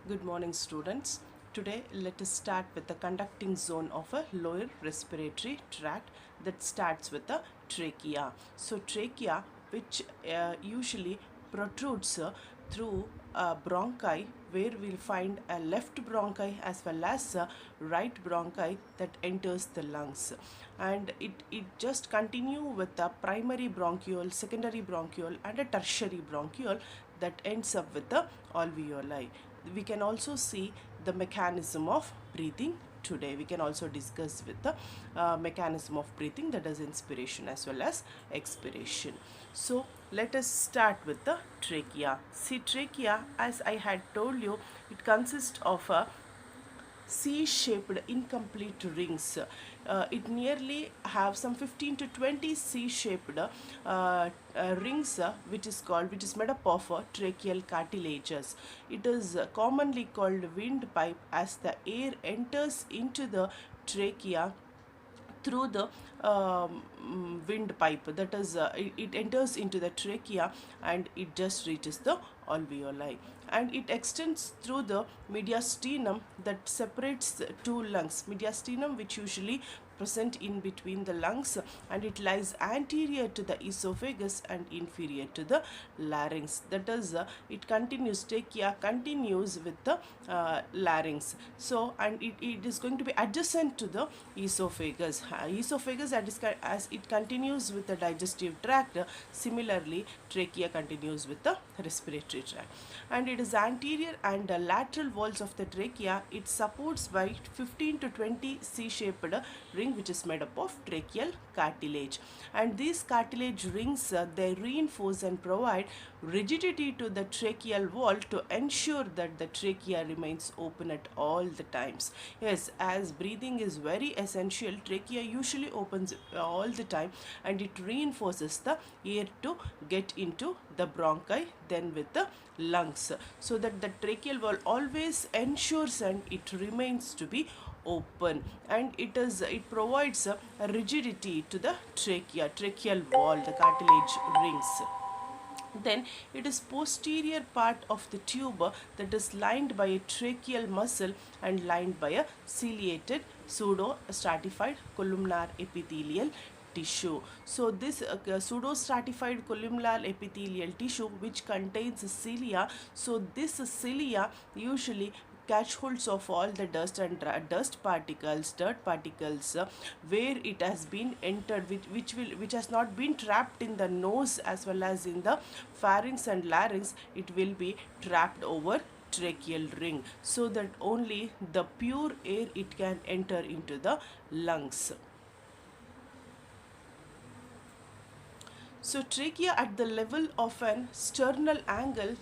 Good morning, students. Today, let us start with the conducting zone of a lower respiratory tract that starts with the trachea. So, trachea, which usually protrudes through bronchi, where we'll find a left bronchi as well as a right bronchi that enters the lungs, and it just continue with the primary bronchiole, secondary bronchiole, and a tertiary bronchiole that ends up with the alveoli. We can also see the mechanism of breathing today. We can also discuss with the mechanism of breathing, that is inspiration as well as expiration. So let us start with the trachea. See, trachea, as I had told you, it consists of a C-shaped incomplete rings. It nearly have some 15 to 20 C-shaped rings, which is made up of tracheal cartilages. It is commonly called windpipe, as the air enters into the trachea through the windpipe, that is it enters into the trachea and it just reaches the alveoli, and it extends through the mediastinum that separates the two lungs. Mediastinum, which usually present in between the lungs, and it lies anterior to the esophagus and inferior to the larynx. That is it continues, trachea continues with the larynx. So, and it is going to be adjacent to the esophagus. Esophagus, as it continues with the digestive tract, similarly trachea continues with the respiratory tract, and it is anterior and lateral walls of the trachea. It supports by 15 to 20 C-shaped ring, which is made up of tracheal cartilage, and these cartilage rings they reinforce and provide rigidity to the tracheal wall to ensure that the trachea remains open at all the times. Yes, as breathing is very essential, trachea usually opens all the time, and it reinforces the air to get into the bronchi, then with the lungs, so that the tracheal wall always ensures and it remains to be open, and it provides a rigidity to the tracheal wall, the cartilage rings. Then it is posterior part of the tube that is lined by a tracheal muscle and lined by a ciliated pseudo stratified columnar epithelial tissue. So this pseudo stratified columnar epithelial tissue, which contains cilia, so this cilia usually catch holds of all the dust and dirt particles, where it has been entered, which has not been trapped in the nose as well as in the pharynx and larynx. It will be trapped over tracheal ring, so that only the pure air it can enter into the lungs. So trachea at the level of an sternal angle,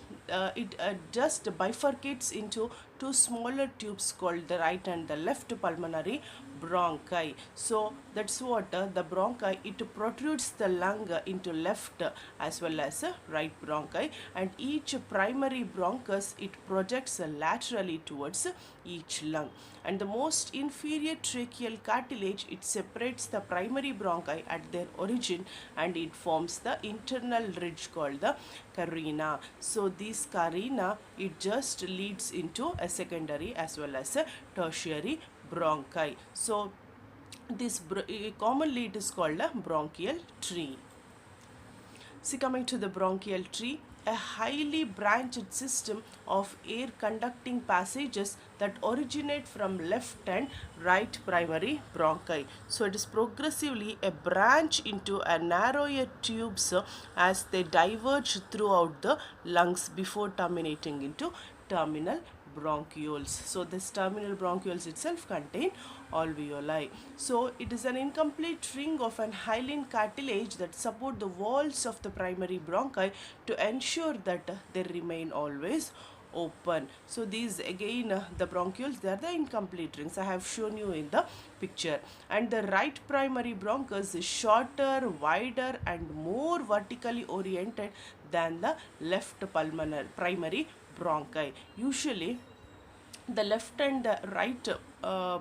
it just bifurcates into two smaller tubes called the right and the left pulmonary bronchi. So that's what the bronchi, it protrudes the lung into left as well as right bronchi, and each primary bronchus it projects laterally towards each lung, and the most inferior tracheal cartilage it separates the primary bronchi at their origin, and it forms the internal ridge called the carina. So this carina it just leads into a secondary as well as a tertiary bronchi. So this commonly it is called a bronchial tree. See, coming to the bronchial tree, a highly branched system of air conducting passages that originate from left and right primary bronchi. So it is progressively a branch into a narrower tubes as they diverge throughout the lungs before terminating into terminal bronchioles. So this terminal bronchioles itself contain alveoli. So it is an incomplete ring of an hyaline cartilage that support the walls of the primary bronchi to ensure that they remain always open. So these again the bronchioles, they are the incomplete rings I have shown you in the picture, and the right primary bronchus is shorter, wider and more vertically oriented than the left pulmonary primary bronchi. Usually the left and the right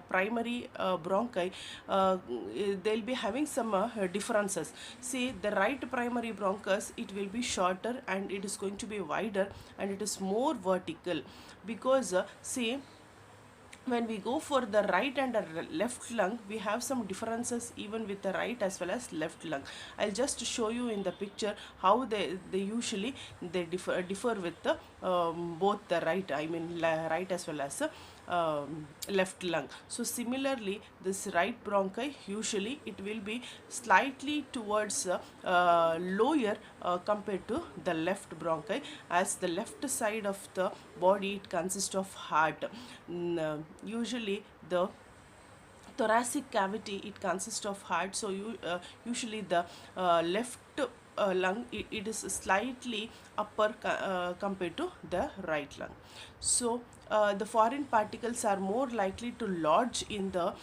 primary bronchi, they'll be having some differences. See, the right primary bronchus, it will be shorter and it is going to be wider and it is more vertical, because see, when we go for the right and the left lung, we have some differences even with the right as well as left lung. I'll just show you in the picture how they usually they differ with the both the right, I mean right as well as left lung. So similarly, this right bronchi, usually it will be slightly towards lower compared to the left bronchi, as the left side of the body, it consists of heart. Usually the thoracic cavity, it consists of heart, so usually the left lung, it is slightly upper compared to the right lung. So the foreign particles are more likely to lodge in the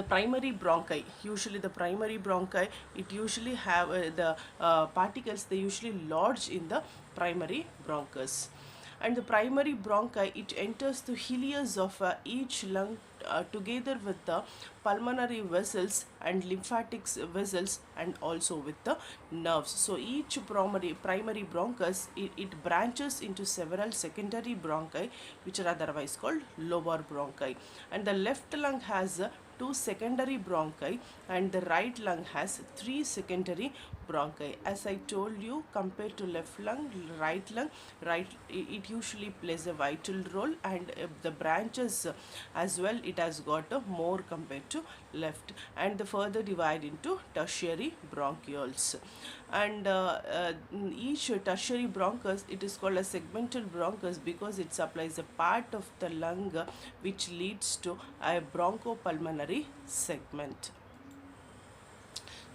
primary bronchi. Usually the primary bronchi, it usually have the particles, they usually lodge in the primary bronchus. And the primary bronchi, it enters the hills of each lung together with the pulmonary vessels and lymphatic vessels, and also with the nerves. So each primary bronchus, it branches into several secondary bronchi, which are otherwise called lobar bronchi. And the left lung has two secondary bronchi and the right lung has three secondary bronchi. As I told you, compared to left lung, right, it usually plays a vital role, and the branches as well, it has got more compared to left, and the further divide into tertiary bronchioles. And each tertiary bronchus, it is called a segmental bronchus because it supplies a part of the lung which leads to a bronchopulmonary segment.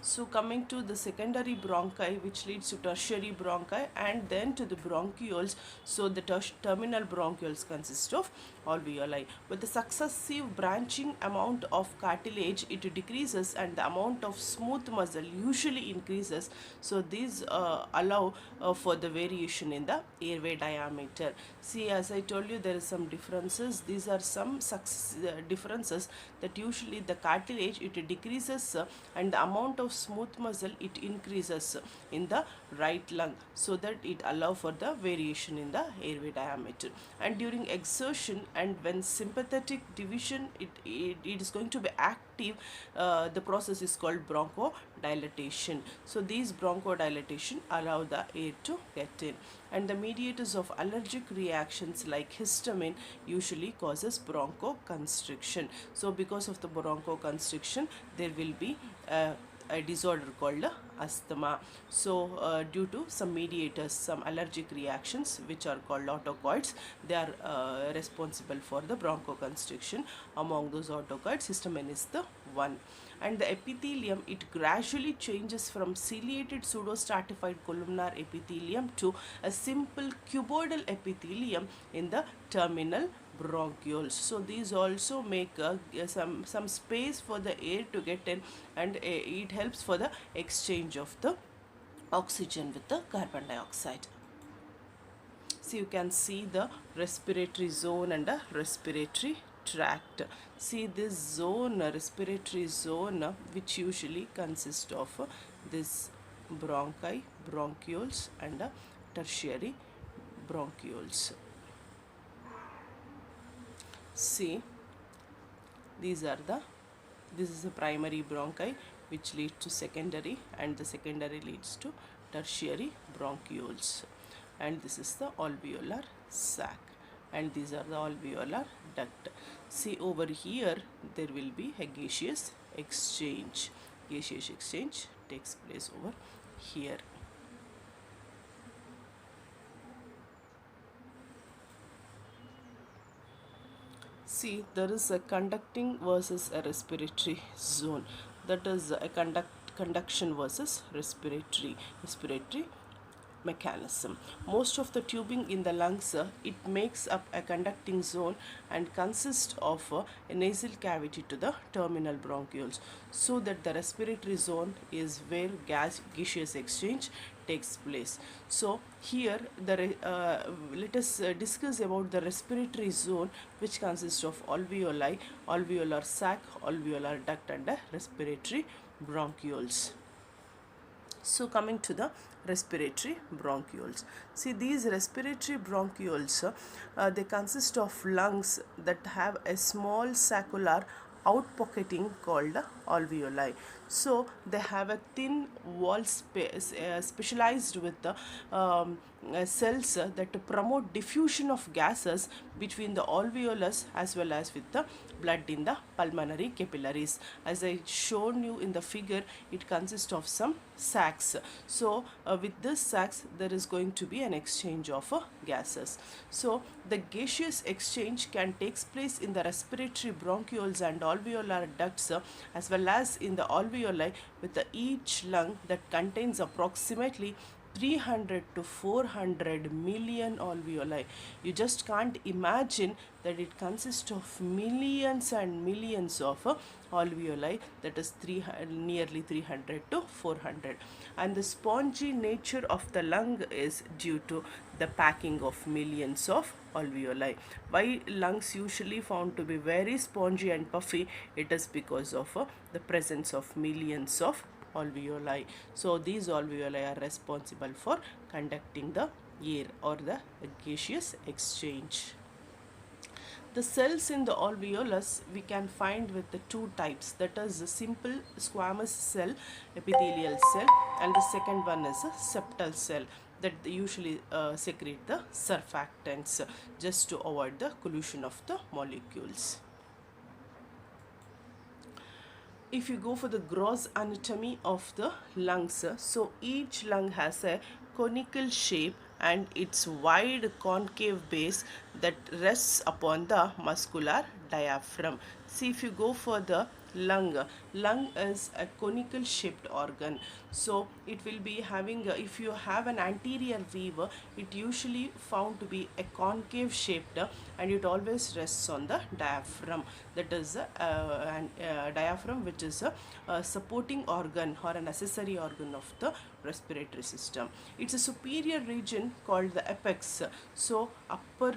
So coming to the secondary bronchi, which leads to tertiary bronchi and then to the bronchioles. So the terminal bronchioles consist of alveoli. With the successive branching, amount of cartilage, it decreases and the amount of smooth muscle usually increases. So these allow for the variation in the airway diameter. See, as I told you, there is some differences. These are some differences, that usually the cartilage, it decreases and the amount of smooth muscle, it increases in the right lung, so that it allow for the variation in the airway diameter. And during exertion and when sympathetic division, it is going to be active, the process is called bronchodilation. So these bronchodilation allow the air to get in. And the mediators of allergic reactions like histamine usually causes bronchoconstriction. So because of the bronchoconstriction, there will be a disorder called asthma. So due to some mediators, some allergic reactions which are called autocoids, they are responsible for the bronchoconstriction. Among those autocoids, histamine is the one. And the epithelium, it gradually changes from ciliated pseudostratified columnar epithelium to a simple cuboidal epithelium in the terminal bronchioles. So these also make some space for the air to get in, and it helps for the exchange of the oxygen with the carbon dioxide. So you can see the respiratory zone and the respiratory tract. See this zone, respiratory zone, which usually consists of this bronchi, bronchioles and tertiary bronchioles. See, this is the primary bronchi which leads to secondary, and the secondary leads to tertiary bronchioles. And this is the alveolar sac, and these are the alveolar duct. See, over here there will be a gaseous exchange. Gaseous exchange takes place over here. See, there is a conducting versus a respiratory zone. That is a conduction versus respiratory mechanism. Most of the tubing in the lungs, it makes up a conducting zone and consists of a nasal cavity to the terminal bronchioles, so that the respiratory zone is where gaseous exchange takes place. So here let us discuss about the respiratory zone, which consists of alveoli, alveolar sac, alveolar duct, and respiratory bronchioles. So coming to the respiratory bronchioles. See, these respiratory bronchioles, they consist of lungs that have a small saccular outpocketing called alveoli. So they have a thin wall space specialized with the cells that promote diffusion of gases between the alveolus as well as with the blood in the pulmonary capillaries. As I shown you in the figure, it consists of some sacs. So with this sacs there is going to be an exchange of gases. So the gaseous exchange can take place in the respiratory bronchioles and alveolar ducts as well as in the alveoli, with each lung that contains approximately 300 to 400 million alveoli. You just can't imagine that it consists of millions and millions of alveoli, that is nearly 300 to 400. And the spongy nature of the lung is due to the packing of millions of alveoli. Why lungs usually found to be very spongy and puffy? It is because of the presence of millions of alveoli. So these alveoli are responsible for conducting the air or the gaseous exchange. The cells in the alveolus we can find with the two types, that is the simple squamous cell, epithelial cell, and the second one is a septal cell that usually secrete the surfactants just to avoid the collision of the molecules. If you go for the gross anatomy of the lungs, so each lung has a conical shape and its wide concave base that rests upon the muscular diaphragm. See, if you go for the lung is a conical shaped organ, so it will be having if you have an anterior view, it usually found to be a concave shaped and it always rests on the diaphragm, that is diaphragm, which is a supporting organ or a necessary organ of the respiratory system. It's a superior region called the apex. So upper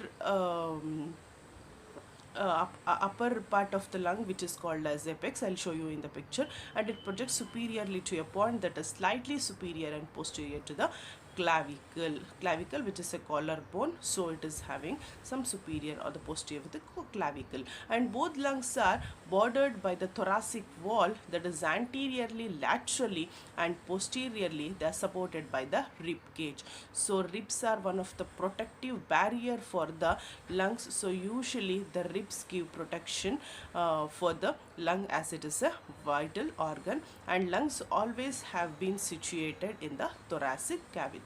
part of the lung, which is called as apex, I'll show you in the picture, and it projects superiorly to a point that is slightly superior and posterior to the clavicle, which is a collarbone, so it is having some superior or the posterior with the clavicle. And both lungs are bordered by the thoracic wall, that is anteriorly, laterally, and posteriorly they are supported by the rib cage. So ribs are one of the protective barrier for the lungs, so usually the ribs give protection for the lung, as it is a vital organ, and lungs always have been situated in the thoracic cavity.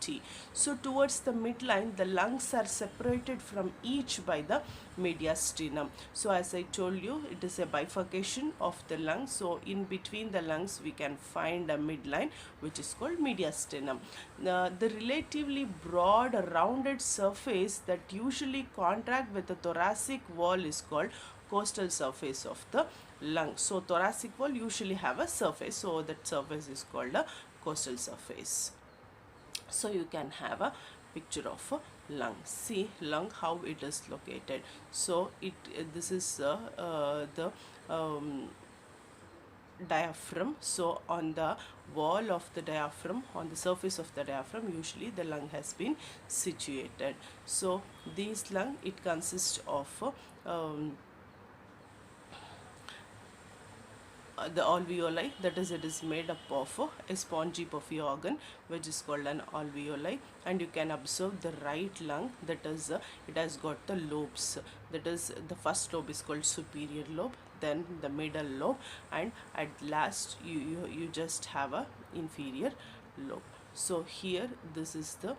So towards the midline, the lungs are separated from each by the mediastinum. So as I told you, it is a bifurcation of the lung. So in between the lungs we can find a midline, which is called mediastinum. The relatively broad rounded surface that usually contract with the thoracic wall is called costal surface of the lung. So thoracic wall usually have a surface, so that surface is called a costal surface. So you can have a picture of a lung. See lung, how it is located. So this is the diaphragm. So on the wall of the diaphragm, on the surface of the diaphragm, usually the lung has been situated. So this lung, it consists of the alveoli, that is, it is made up of a spongy puffy organ, which is called an alveoli. And you can observe the right lung, that is it has got the lobes, that is the first lobe is called superior lobe, then the middle lobe, and at last you just have a inferior lobe. So here this is the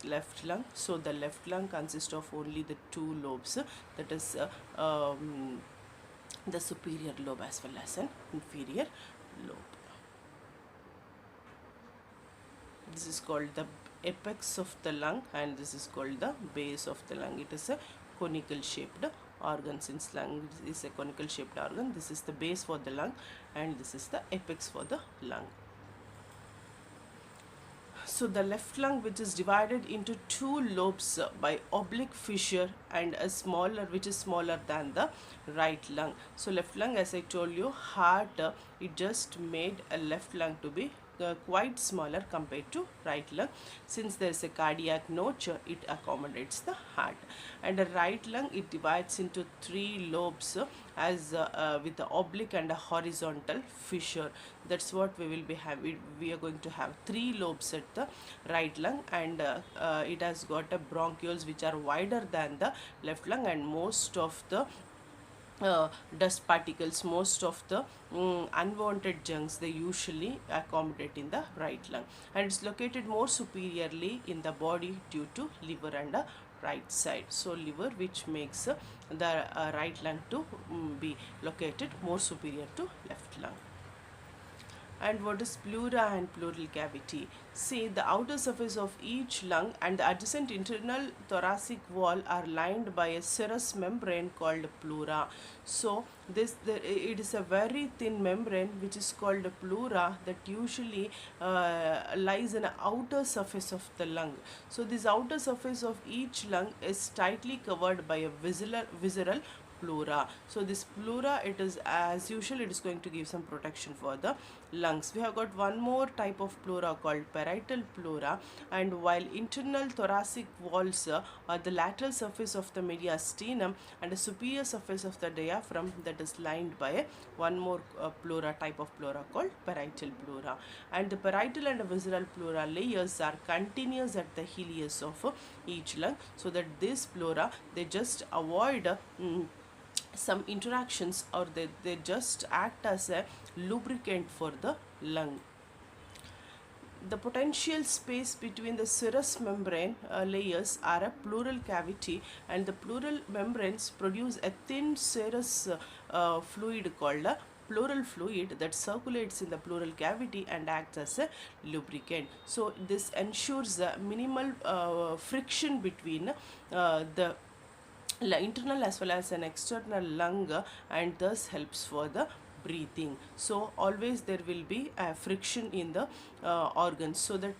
left lung. So the left lung consists of only the two lobes, that is the superior lobe as well as an inferior lobe. This is called the apex of the lung and this is called the base of the lung. It is a conical shaped organ. Since lung is a conical shaped organ, this is the base for the lung and this is the apex for the lung. So the left lung, which is divided into two lobes by oblique fissure, and a smaller, which is smaller than the right lung. So left lung, as I told you, heart, it just made a left lung to be quite smaller compared to right lung. Since there is a cardiac notch, it accommodates the heart. And the right lung, it divides into three lobes as with the oblique and a horizontal fissure. That's what we will be having. We are going to have three lobes at the right lung, and it has got a bronchioles which are wider than the left lung, and most of the dust particles, most of the unwanted junks, they usually accommodate in the right lung, and it's located more superiorly in the body due to liver and right side. So liver, which makes the right lung to be located more superior to left lung. And what is pleura and pleural cavity? See, the outer surface of each lung and the adjacent internal thoracic wall are lined by a serous membrane called pleura. So it is a very thin membrane which is called a pleura that usually lies in the outer surface of the lung. So this outer surface of each lung is tightly covered by a visceral pleura. So this pleura, it is, as usual, it is going to give some protection for the lungs. We have got one more type of pleura called parietal pleura, and while internal thoracic walls are the lateral surface of the mediastinum and the superior surface of the diaphragm, that is lined by one more pleura, type of pleura called parietal pleura. And the parietal and the visceral pleura layers are continuous at the ileus of each lung, so that this pleura, they just avoid some interactions, or they just act as a lubricant for the lung. The potential space between the serous membrane layers are a pleural cavity, and the pleural membranes produce a thin serous fluid called a pleural fluid that circulates in the pleural cavity and acts as a lubricant. So this ensures minimal friction between the internal as well as an external lung, and thus helps for the breathing. So always there will be a friction in the organs, so that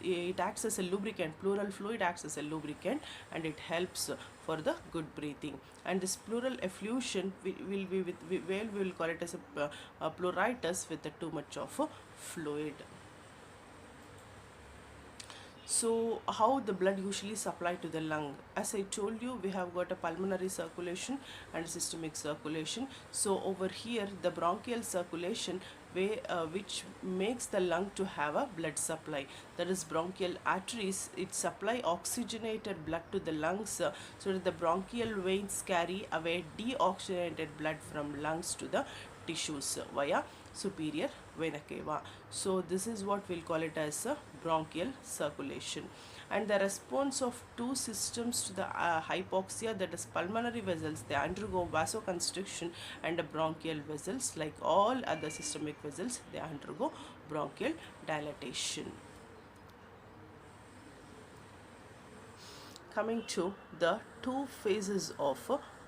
it acts as a lubricant. Pleural fluid acts as a lubricant, and it helps for the good breathing. And this pleural effusion will be with, we will call it as a pleuritis with too much of fluid. So how the blood usually supply to the lung? As I told you, we have got a pulmonary circulation and systemic circulation. So over here, the bronchial circulation which makes the lung to have a blood supply. That is, bronchial arteries, it supply oxygenated blood to the lungs, so that the bronchial veins carry away deoxygenated blood from lungs to the tissues via superior vena cava. So this is what we'll call it as a bronchial circulation. And the response of two systems to the hypoxia, that is pulmonary vessels, they undergo vasoconstriction, and the bronchial vessels, like all other systemic vessels, they undergo bronchial dilatation. Coming to the two phases of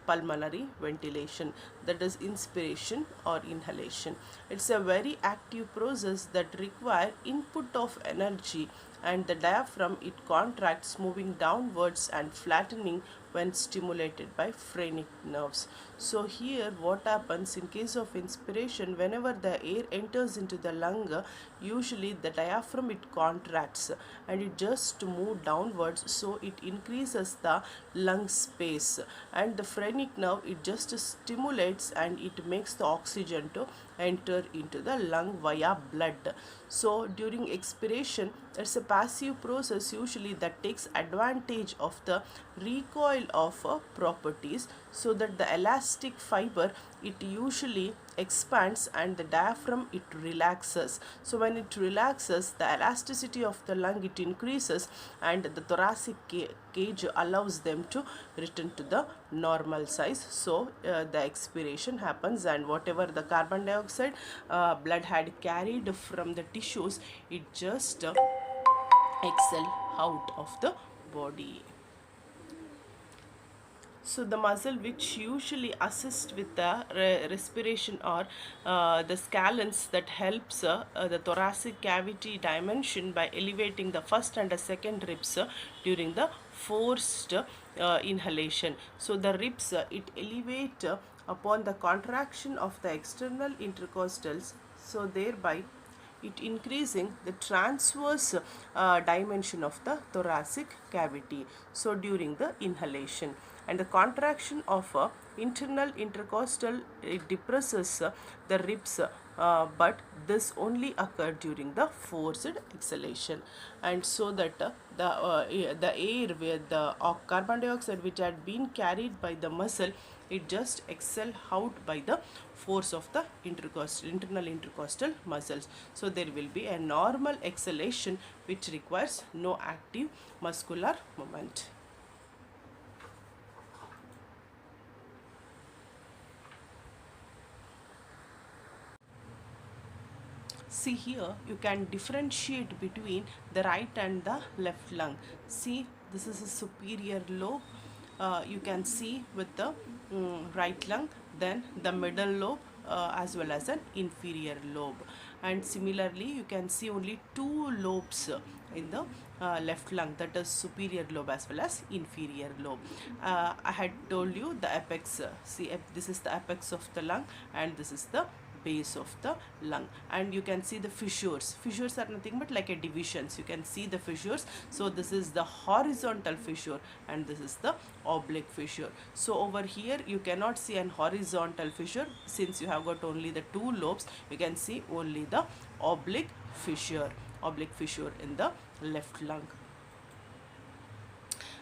pulmonary ventilation, that is inspiration or inhalation. It's a very active process that require input of energy, and the diaphragm, it contracts, moving downwards and flattening when stimulated by phrenic nerves. So here what happens in case of inspiration, whenever the air enters into the lung, usually the diaphragm, it contracts and it just move downwards, so it increases the lung space, and the phrenic nerve, it just stimulates and it makes the oxygen to enter into the lung via blood. So during expiration, it's a passive process usually that takes advantage of the recoil of properties, so that the elastic fiber, it usually expands and the diaphragm, it relaxes. So when it relaxes, the elasticity of the lung, it increases, and the thoracic cage allows them to return to the normal size. So the expiration happens, and whatever the carbon dioxide blood had carried from the tissues, it just exhale out of the body. So the muscle which usually assist with the respiration or the scalens that helps the thoracic cavity dimension by elevating the first and the second ribs during the forced inhalation. So the ribs it elevate upon the contraction of the external intercostals, so thereby it increasing the transverse dimension of the thoracic cavity, so during the inhalation. And the contraction of internal intercostal, it depresses the ribs, but this only occurred during the forced exhalation. And so that the air where the carbon dioxide which had been carried by the muscle, it just exhale out by the force of the internal intercostal muscles. So there will be a normal exhalation which requires no active muscular movement. See here, you can differentiate between the right and the left lung. See, this is a superior lobe. You can see with the right lung, then the middle lobe as well as an inferior lobe. And similarly, you can see only two lobes in the left lung, that is superior lobe as well as inferior lobe. I had told you the apex, see this is the apex of the lung and this is the base of the lung. And you can see the fissures are nothing but like a divisions. You can see the fissures. So this is the horizontal fissure and this is the oblique fissure. So over here you cannot see an horizontal fissure since you have got only the two lobes. You can see only the oblique fissure in the left lung.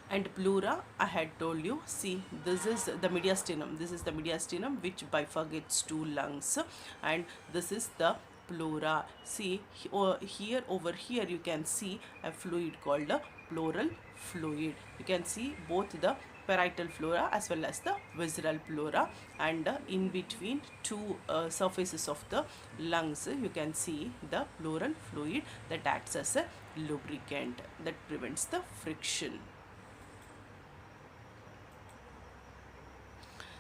And pleura, I had told you, see this is the mediastinum which bifurcates two lungs, and this is the pleura. See here, over here you can see a fluid called a pleural fluid. You can see both the parietal pleura as well as the visceral pleura, and in between two surfaces of the lungs you can see the pleural fluid that acts as a lubricant that prevents the friction.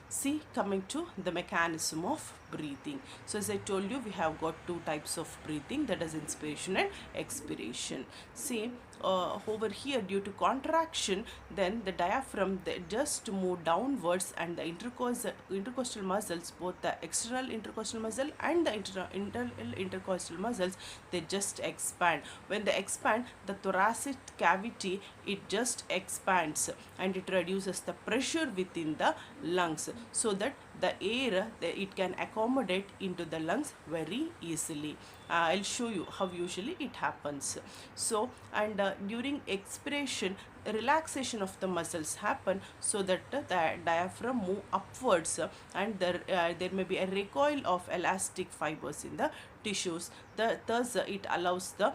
See, coming to the mechanism of breathing. So as I told you, we have got two types of breathing, that is inspiration and expiration. See, over here due to contraction, then the diaphragm they just move downwards, and the intercostal muscles, both the external intercostal muscle and the internal intercostal muscles, they just expand. When they expand, the thoracic cavity it just expands and it reduces the pressure within the lungs, so that the air it can accommodate into the lungs very easily. I'll show you how usually it happens. So, and during expiration, relaxation of the muscles happen, so that the diaphragm move upwards, and there may be a recoil of elastic fibers in the tissues. Thus it allows the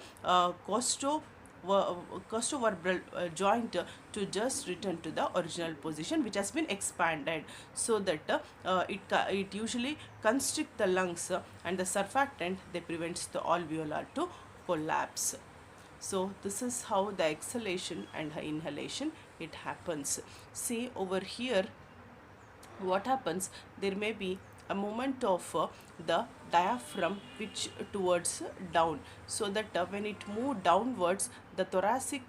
costovertebral joint to just return to the original position which has been expanded, so that it usually constrict the lungs, and the surfactant they prevents the alveolar to collapse. So this is how the exhalation and inhalation it happens. See over here what happens, there may be a movement of the diaphragm which towards down, so that when it move downwards, the thoracic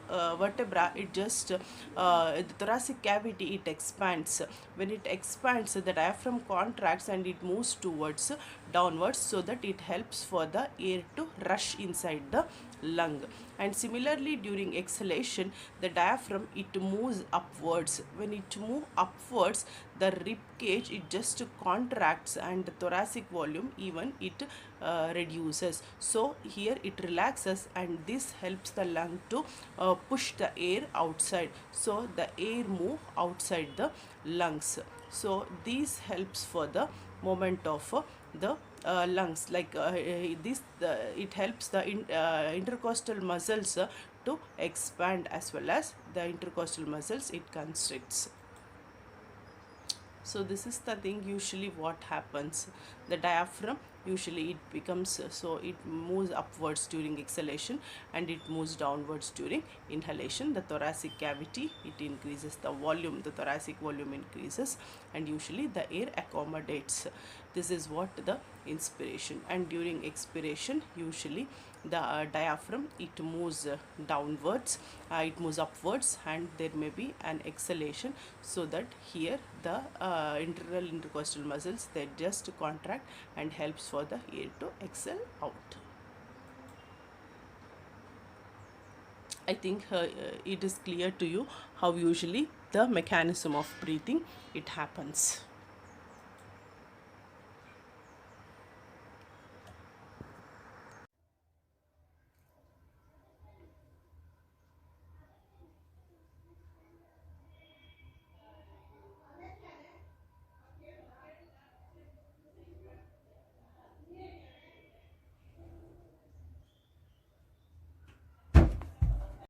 vertebra it just the thoracic cavity it expands. When it expands, the diaphragm contracts and it moves towards downwards, so that it helps for the air to rush inside the lung. And similarly during exhalation, the diaphragm it moves upwards. When it moves upwards, the rib cage it just contracts, and the thoracic volume even it reduces. So here it relaxes, and this helps the lung to push the air outside, so the air move outside the lungs. So this helps for the movement of the lungs, like it helps the intercostal muscles to expand, as well as the intercostal muscles it constricts. So this is the thing usually what happens, the diaphragm usually it becomes so it moves upwards during exhalation and it moves downwards during inhalation. The thoracic cavity, it increases the volume, the thoracic volume increases, and usually the air accommodates. This is what the inspiration. And during expiration, usually the diaphragm, it moves downwards, it moves upwards, and there may be an exhalation, so that here the internal intercostal muscles, they just contract and helps for the air to exhale out. I think it is clear to you how usually the mechanism of breathing it happens.